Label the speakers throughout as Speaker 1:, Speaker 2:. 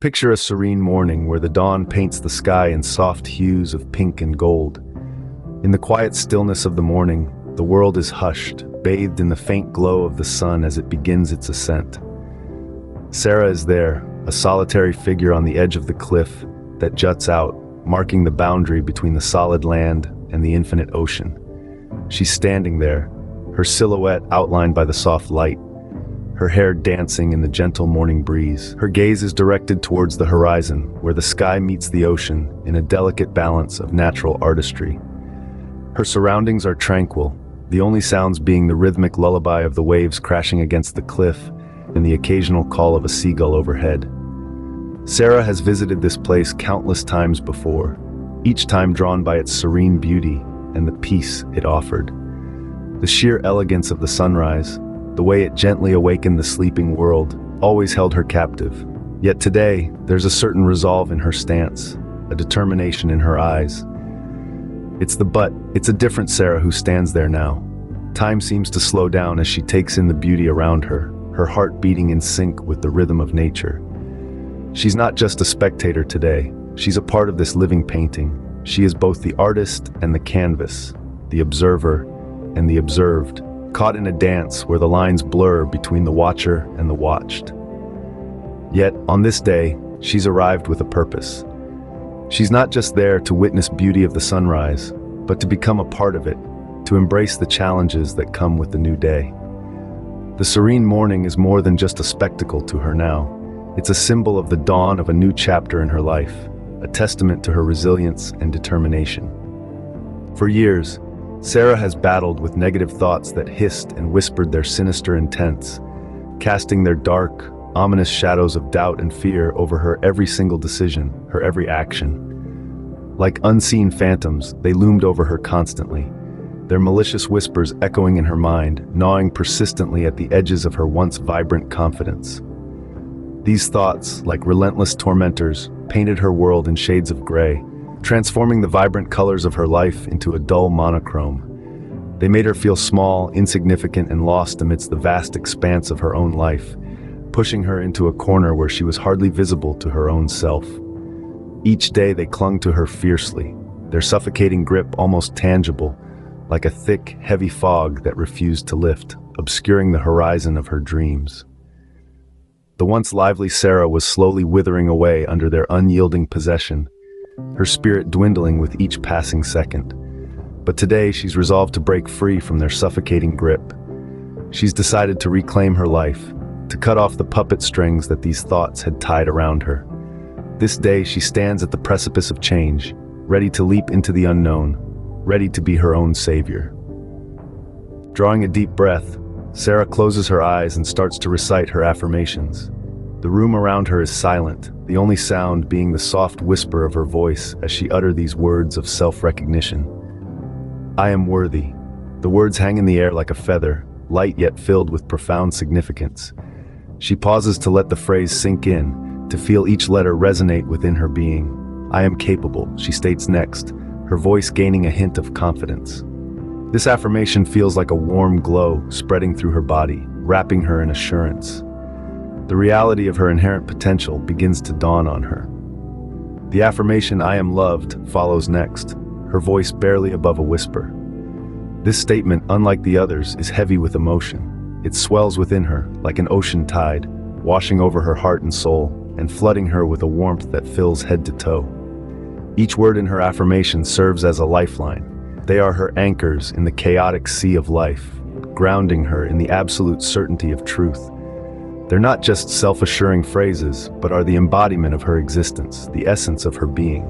Speaker 1: Picture a serene morning where the dawn paints the sky in soft hues of pink and gold. In the quiet stillness of the morning, the world is hushed, bathed in the faint glow of the sun as it begins its ascent. Sarah is there, a solitary figure on the edge of the cliff that juts out, marking the boundary between the solid land and the infinite ocean. She's standing there, her silhouette outlined by the soft light, her hair dancing in the gentle morning breeze. Her gaze is directed towards the horizon, where the sky meets the ocean in a delicate balance of natural artistry. Her surroundings are tranquil, the only sounds being the rhythmic lullaby of the waves crashing against the cliff and the occasional call of a seagull overhead. Sarah has visited this place countless times before, each time drawn by its serene beauty and the peace it offered. The sheer elegance of the sunrise, the way it gently awakened the sleeping world, always held her captive. Yet today, there's a certain resolve in her stance, a determination in her eyes. It's a different Sarah who stands there now. Time seems to slow down as she takes in the beauty around her heart beating in sync with the rhythm of nature. She's not just a spectator today, she's a part of this living painting. She is both the artist and the canvas, the observer and the observed, caught in a dance where the lines blur between the watcher and the watched. Yet, on this day, she's arrived with a purpose. She's not just there to witness beauty of the sunrise, but to become a part of it, to embrace the challenges that come with the new day. The serene morning is more than just a spectacle to her now. It's a symbol of the dawn of a new chapter in her life, a testament to her resilience and determination. For years, Sarah has battled with negative thoughts that hissed and whispered their sinister intents, casting their dark, ominous shadows of doubt and fear over her every single decision, her every action. Like unseen phantoms, they loomed over her constantly, their malicious whispers echoing in her mind, gnawing persistently at the edges of her once vibrant confidence. These thoughts, like relentless tormentors, painted her world in shades of gray, transforming the vibrant colors of her life into a dull monochrome. They made her feel small, insignificant, and lost amidst the vast expanse of her own life, pushing her into a corner where she was hardly visible to her own self. Each day they clung to her fiercely, their suffocating grip almost tangible, like a thick, heavy fog that refused to lift, obscuring the horizon of her dreams. The once lively Sarah was slowly withering away under their unyielding possession, her spirit dwindling with each passing second. But today she's resolved to break free from their suffocating grip. She's decided to reclaim her life, to cut off the puppet strings that these thoughts had tied around her. This day she stands at the precipice of change, ready to leap into the unknown, ready to be her own savior. Drawing a deep breath, Sarah closes her eyes and starts to recite her affirmations. The room around her is silent, the only sound being the soft whisper of her voice as she utters these words of self-recognition. I am worthy. The words hang in the air like a feather, light yet filled with profound significance. She pauses to let the phrase sink in, to feel each letter resonate within her being. I am capable, she states next, her voice gaining a hint of confidence. This affirmation feels like a warm glow spreading through her body, wrapping her in assurance. The reality of her inherent potential begins to dawn on her. The affirmation I am loved follows next, her voice barely above a whisper. This statement, unlike the others, is heavy with emotion. It swells within her like an ocean tide, washing over her heart and soul, and flooding her with a warmth that fills head to toe. Each word in her affirmation serves as a lifeline. They are her anchors in the chaotic sea of life, grounding her in the absolute certainty of truth. They're not just self-assuring phrases, but are the embodiment of her existence, the essence of her being.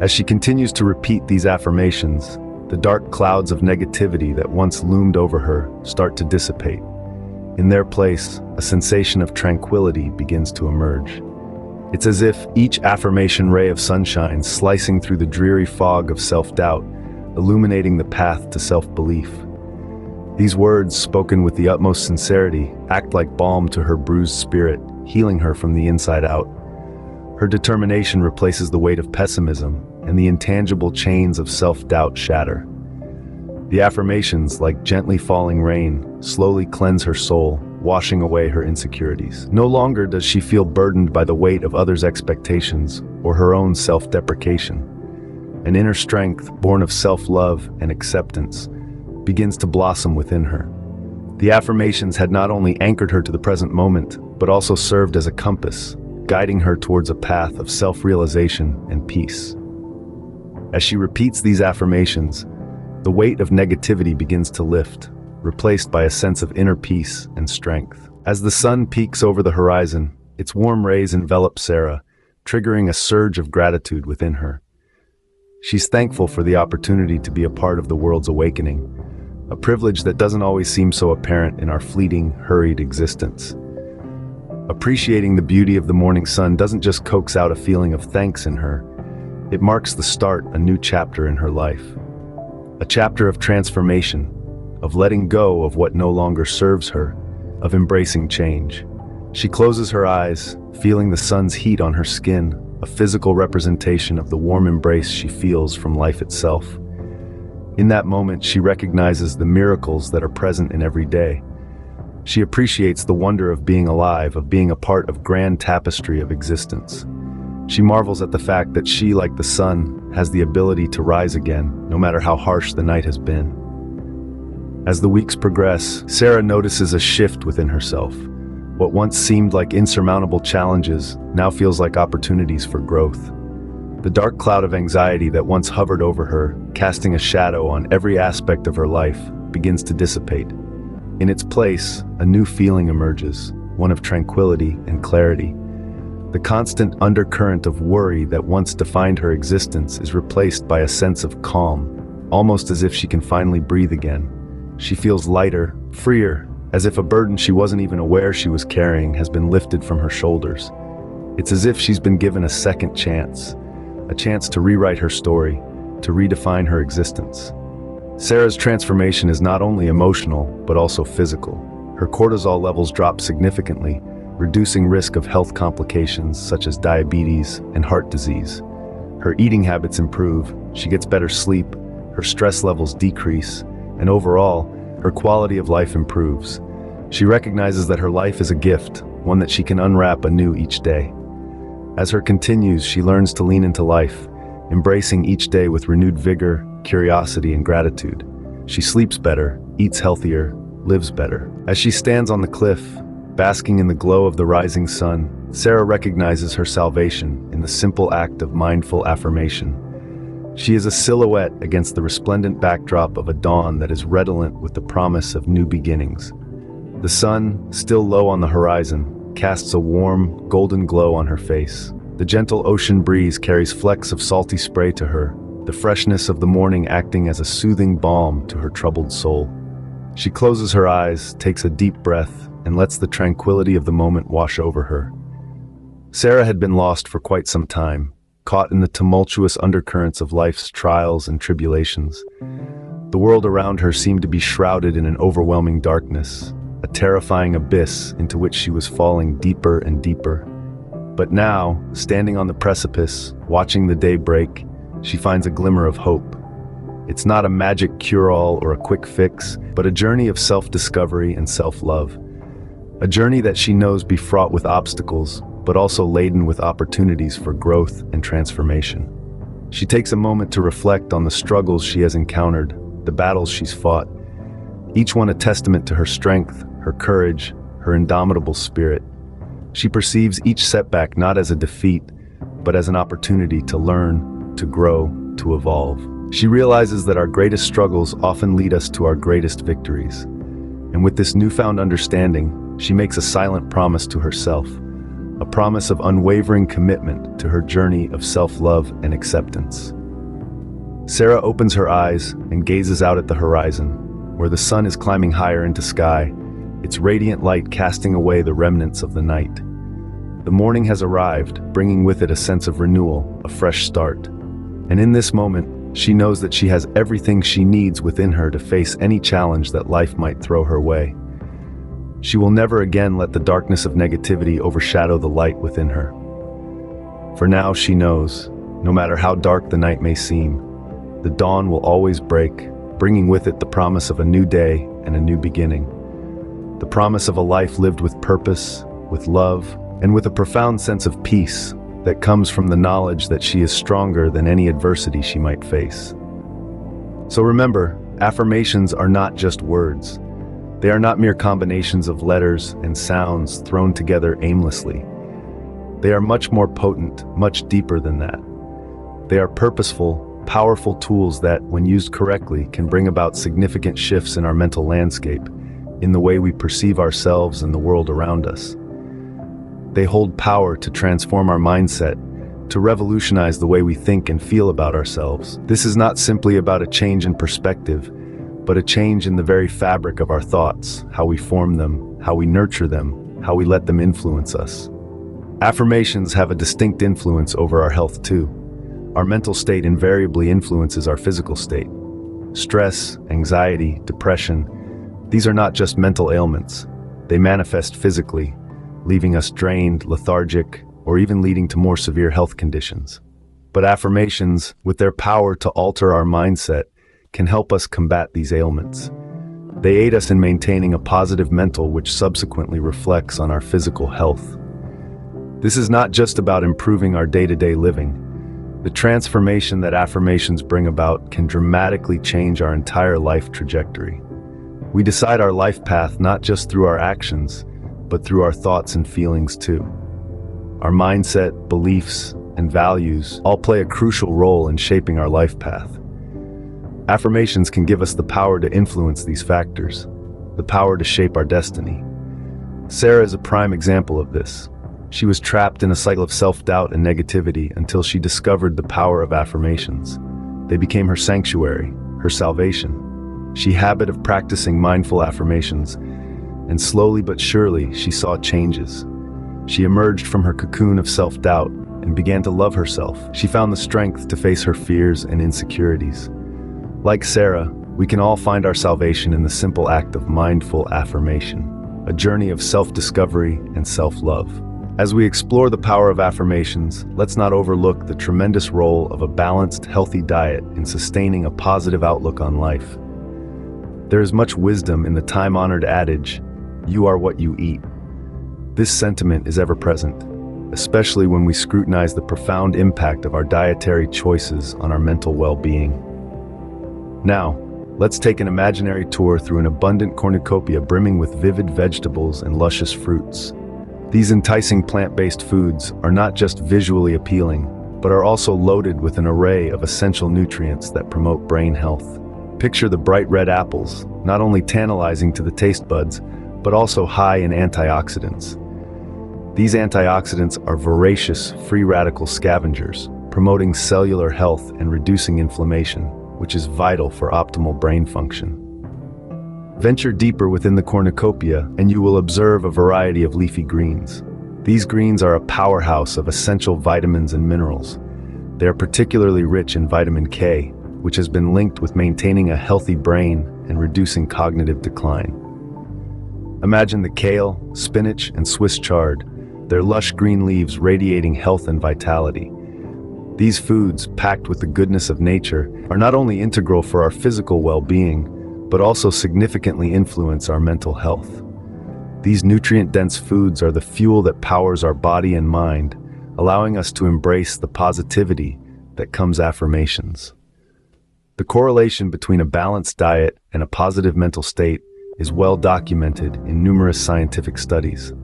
Speaker 1: As she continues to repeat these affirmations, the dark clouds of negativity that once loomed over her start to dissipate. In their place, a sensation of tranquility begins to emerge. It's as if each affirmation ray of sunshine slicing through the dreary fog of self-doubt, illuminating the path to self-belief. These words, spoken with the utmost sincerity, act like balm to her bruised spirit, healing her from the inside out. Her determination replaces the weight of pessimism, and the intangible chains of self-doubt shatter. The affirmations, like gently falling rain, slowly cleanse her soul, washing away her insecurities. No longer does she feel burdened by the weight of others' expectations or her own self-deprecation. An inner strength, born of self-love and acceptance, begins to blossom within her. The affirmations had not only anchored her to the present moment, but also served as a compass, guiding her towards a path of self-realization and peace. As she repeats these affirmations, the weight of negativity begins to lift, replaced by a sense of inner peace and strength. As the sun peaks over the horizon, its warm rays envelop Sarah, triggering a surge of gratitude within her. She's thankful for the opportunity to be a part of the world's awakening, a privilege that doesn't always seem so apparent in our fleeting, hurried existence. Appreciating the beauty of the morning sun doesn't just coax out a feeling of thanks in her, it marks the start of a new chapter in her life. A chapter of transformation, of letting go of what no longer serves her, of embracing change. She closes her eyes, feeling the sun's heat on her skin, a physical representation of the warm embrace she feels from life itself. In that moment, she recognizes the miracles that are present in every day. She appreciates the wonder of being alive, of being a part of grand tapestry of existence. She marvels at the fact that she, like the sun, has the ability to rise again, no matter how harsh the night has been. As the weeks progress, Sarah notices a shift within herself. What once seemed like insurmountable challenges now feels like opportunities for growth. The dark cloud of anxiety that once hovered over her, casting a shadow on every aspect of her life, begins to dissipate. In its place, a new feeling emerges, one of tranquility and clarity. The constant undercurrent of worry that once defined her existence is replaced by a sense of calm, almost as if she can finally breathe again. She feels lighter, freer, as if a burden she wasn't even aware she was carrying has been lifted from her shoulders. It's as if she's been given a second chance, a chance to rewrite her story, to redefine her existence. Sarah's transformation is not only emotional, but also physical. Her cortisol levels drop significantly, reducing risk of health complications such as diabetes and heart disease. Her eating habits improve, she gets better sleep, her stress levels decrease, and overall, her quality of life improves. She recognizes that her life is a gift, one that she can unwrap anew each day. As her continues, she learns to lean into life, embracing each day with renewed vigor, curiosity, and gratitude. She sleeps better, eats healthier, lives better. As she stands on the cliff, basking in the glow of the rising sun, Sarah recognizes her salvation in the simple act of mindful affirmation. She is a silhouette against the resplendent backdrop of a dawn that is redolent with the promise of new beginnings. The sun, still low on the horizon, casts a warm, golden glow on her face. The gentle ocean breeze carries flecks of salty spray to her, the freshness of the morning acting as a soothing balm to her troubled soul. She closes her eyes, takes a deep breath, and lets the tranquility of the moment wash over her. Sarah had been lost for quite some time, caught in the tumultuous undercurrents of life's trials and tribulations. The world around her seemed to be shrouded in an overwhelming darkness, a terrifying abyss into which she was falling deeper and deeper. But now, standing on the precipice, watching the day break, she finds a glimmer of hope. It's not a magic cure-all or a quick fix, but a journey of self-discovery and self-love. A journey that she knows be fraught with obstacles, but also laden with opportunities for growth and transformation. She takes a moment to reflect on the struggles she has encountered, the battles she's fought, each one a testament to her strength, her courage, her indomitable spirit. She perceives each setback not as a defeat, but as an opportunity to learn, to grow, to evolve. She realizes that our greatest struggles often lead us to our greatest victories. And with this newfound understanding, she makes a silent promise to herself, a promise of unwavering commitment to her journey of self-love and acceptance. Sarah opens her eyes and gazes out at the horizon, where the sun is climbing higher into sky, its radiant light casting away the remnants of the night. The morning has arrived, bringing with it a sense of renewal, a fresh start. And in this moment, she knows that she has everything she needs within her to face any challenge that life might throw her way. She will never again let the darkness of negativity overshadow the light within her. For now she knows, no matter how dark the night may seem, the dawn will always break, bringing with it the promise of a new day and a new beginning. the promise of a life lived with purpose, with love, and with a profound sense of peace that comes from the knowledge that she is stronger than any adversity she might face. So remember, affirmations are not just words. They are not mere combinations of letters and sounds thrown together aimlessly. They are much more potent, much deeper than that. They are purposeful, powerful tools that, when used correctly, can bring about significant shifts in our mental landscape, in the way we perceive ourselves and the world around us. They hold power to transform our mindset, to revolutionize the way we think and feel about ourselves. This is not simply about a change in perspective, but a change in the very fabric of our thoughts, how we form them, how we nurture them, how we let them influence us. Affirmations have a distinct influence over our health too. Our mental state invariably influences our physical state. Stress, anxiety, depression, these are not just mental ailments. They manifest physically, leaving us drained, lethargic, or even leading to more severe health conditions. But affirmations, with their power to alter our mindset, can help us combat these ailments. They aid us in maintaining a positive mental, which subsequently reflects on our physical health. This is not just about improving our day-to-day living. The transformation that affirmations bring about can dramatically change our entire life trajectory. We decide our life path not just through our actions, but through our thoughts and feelings too. Our mindset, beliefs, and values all play a crucial role in shaping our life path. Affirmations can give us the power to influence these factors, the power to shape our destiny. Sarah is a prime example of this. She was trapped in a cycle of self-doubt and negativity until she discovered the power of affirmations. They became her sanctuary, her salvation. She habit practicing mindful affirmations, and slowly but surely she saw changes. She emerged from her cocoon of self-doubt and began to love herself. She found the strength to face her fears and insecurities. Like Sarah, we can all find our salvation in the simple act of mindful affirmation, a journey of self-discovery and self-love. As we explore the power of affirmations, let's not overlook the tremendous role of a balanced, healthy diet in sustaining a positive outlook on life. There is much wisdom in the time-honored adage, "You are what you eat." This sentiment is ever present, especially when we scrutinize the profound impact of our dietary choices on our mental well-being. Now, let's take an imaginary tour through an abundant cornucopia brimming with vivid vegetables and luscious fruits. These enticing plant-based foods are not just visually appealing, but are also loaded with an array of essential nutrients that promote brain health. Picture the bright red apples, not only tantalizing to the taste buds, but also high in antioxidants. These antioxidants are voracious free radical scavengers, promoting cellular health and reducing inflammation, which is vital for optimal brain function. Venture deeper within the cornucopia and you will observe a variety of leafy greens. These greens are a powerhouse of essential vitamins and minerals. They are particularly rich in vitamin K, which has been linked with maintaining a healthy brain and reducing cognitive decline. Imagine the kale, spinach, and Swiss chard, their lush green leaves radiating health and vitality. These foods, packed with the goodness of nature, are not only integral for our physical well-being, but also significantly influence our mental health. These nutrient-dense foods are the fuel that powers our body and mind, allowing us to embrace the positivity that comes affirmations. The correlation between a balanced diet and a positive mental state is well documented in numerous scientific studies.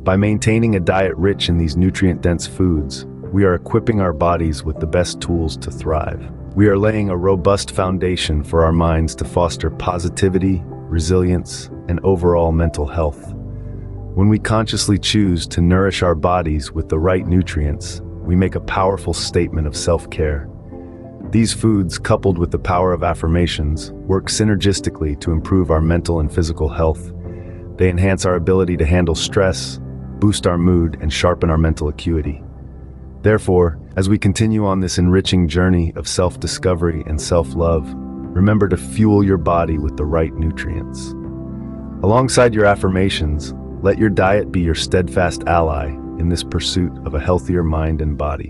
Speaker 1: By maintaining a diet rich in these nutrient-dense foods, we are equipping our bodies with the best tools to thrive. We are laying a robust foundation for our minds to foster positivity, resilience, and overall mental health. When we consciously choose to nourish our bodies with the right nutrients, we make a powerful statement of self-care. These foods, coupled with the power of affirmations, work synergistically to improve our mental and physical health. They enhance our ability to handle stress, boost our mood, and sharpen our mental acuity. Therefore, as we continue on this enriching journey of self-discovery and self-love, remember to fuel your body with the right nutrients. Alongside your affirmations, let your diet be your steadfast ally in this pursuit of a healthier mind and body.